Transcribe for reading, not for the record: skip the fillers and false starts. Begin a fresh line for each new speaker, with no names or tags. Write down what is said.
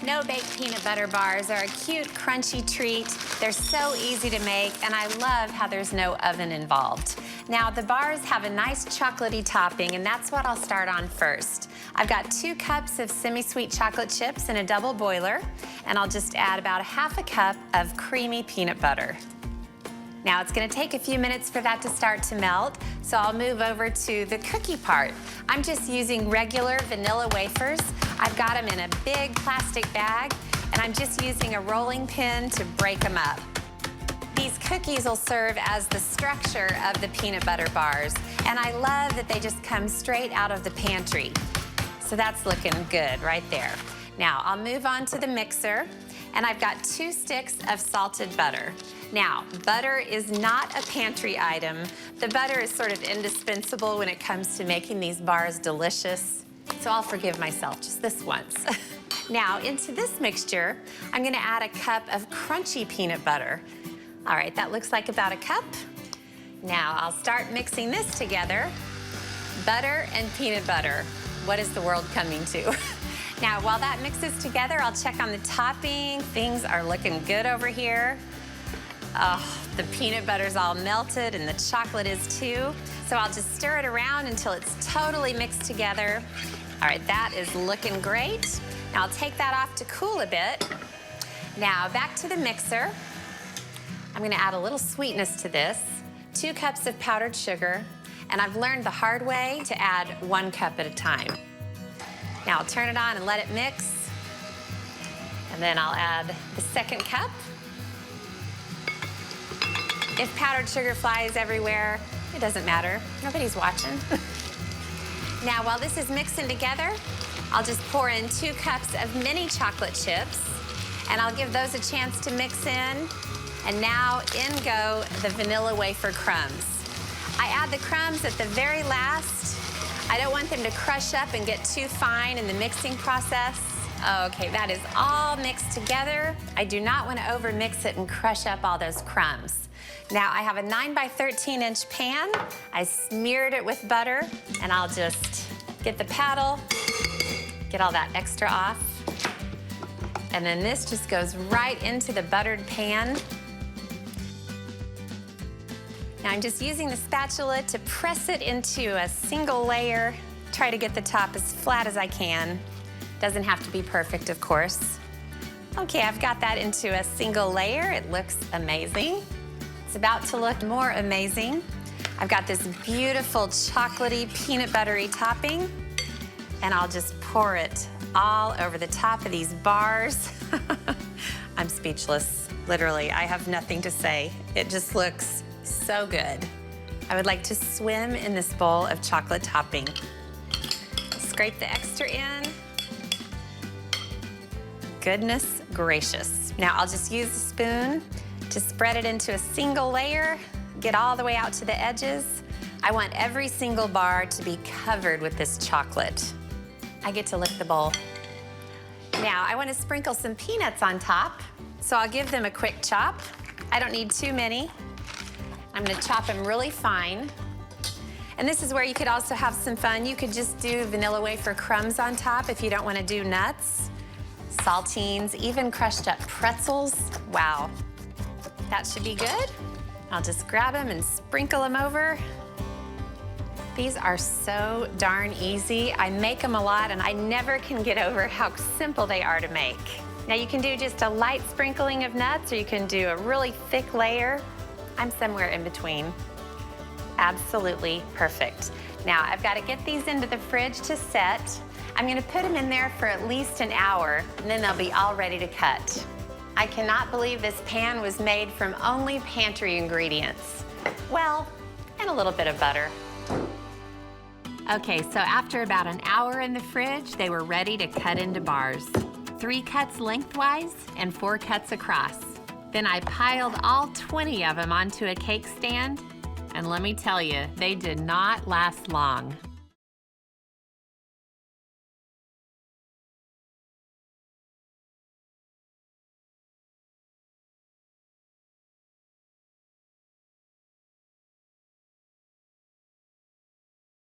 No-bake peanut butter bars are a cute, crunchy treat. They're so easy to make, and I love how there's no oven involved. Now, the bars have a nice chocolatey topping, and that's what I'll start on first. I've got 2 cups of semi-sweet chocolate chips in a double boiler, and I'll just add about a half a cup of creamy peanut butter. Now, it's gonna take a few minutes for that to start to melt, so I'll move over to the cookie part. I'm just using regular vanilla wafers. I've got them in a big plastic bag, and I'm just using a rolling pin to break them up. These cookies will serve as the structure of the peanut butter bars, and I love that they just come straight out of the pantry. So that's looking good right there. Now, I'll move on to the mixer, and I've got 2 sticks of salted butter. Now, butter is not a pantry item. The butter is sort of indispensable when it comes to making these bars delicious, so I'll forgive myself just this once. Now, into this mixture, I'm gonna add a cup of crunchy peanut butter. All right, that looks like about a cup. Now, I'll start mixing this together. Butter and peanut butter. What is the world coming to? Now, while that mixes together, I'll check on the topping. Things are looking good over here. Oh, the peanut butter's all melted and the chocolate is too. So I'll just stir it around until it's totally mixed together. All right, that is looking great. Now I'll take that off to cool a bit. Now back to the mixer. I'm gonna add a little sweetness to this. 2 cups of powdered sugar, and I've learned the hard way to add 1 cup at a time. Now I'll turn it on and let it mix. And then I'll add the 2nd cup. If powdered sugar flies everywhere, it doesn't matter. Nobody's watching. Now, while this is mixing together, I'll just pour in 2 cups of mini chocolate chips, and I'll give those a chance to mix in. And now in go the vanilla wafer crumbs. I add the crumbs at the very last. I don't want them to crush up and get too fine in the mixing process. Okay, that is all mixed together. I do not want to overmix it and crush up all those crumbs. Now, I have a 9 by 13 inch pan. I smeared it with butter, and I'll just get the paddle, get all that extra off. And then this just goes right into the buttered pan. Now, I'm just using the spatula to press it into a single layer. Try to get the top as flat as I can. Doesn't have to be perfect, of course. Okay, I've got that into a single layer. It looks amazing. It's about to look more amazing. I've got this beautiful chocolatey, peanut buttery topping, and I'll just pour it all over the top of these bars. I'm speechless, literally. I have nothing to say. It just looks so good. I would like to swim in this bowl of chocolate topping. Scrape the extra in. Goodness gracious. Now I'll just use the spoon to spread it into a single layer, get all the way out to the edges. I want every single bar to be covered with this chocolate. I get to lick the bowl. Now, I want to sprinkle some peanuts on top, so I'll give them a quick chop. I don't need too many. I'm gonna chop them really fine. And this is where you could also have some fun. You could just do vanilla wafer crumbs on top if you don't want to do nuts, saltines, even crushed up pretzels. Wow. That should be good. I'll just grab them and sprinkle them over. These are so darn easy. I make them a lot, and I never can get over how simple they are to make. Now, you can do just a light sprinkling of nuts, or you can do a really thick layer. I'm somewhere in between. Absolutely perfect. Now, I've got to get these into the fridge to set. I'm gonna put them in there for at least an hour, and then they'll be all ready to cut. I cannot believe this pan was made from only pantry ingredients. Well, and a little bit of butter. Okay, so after about an hour in the fridge, they were ready to cut into bars. 3 cuts lengthwise and 4 cuts across. Then I piled all 20 of them onto a cake stand, and let me tell you, they did not last long.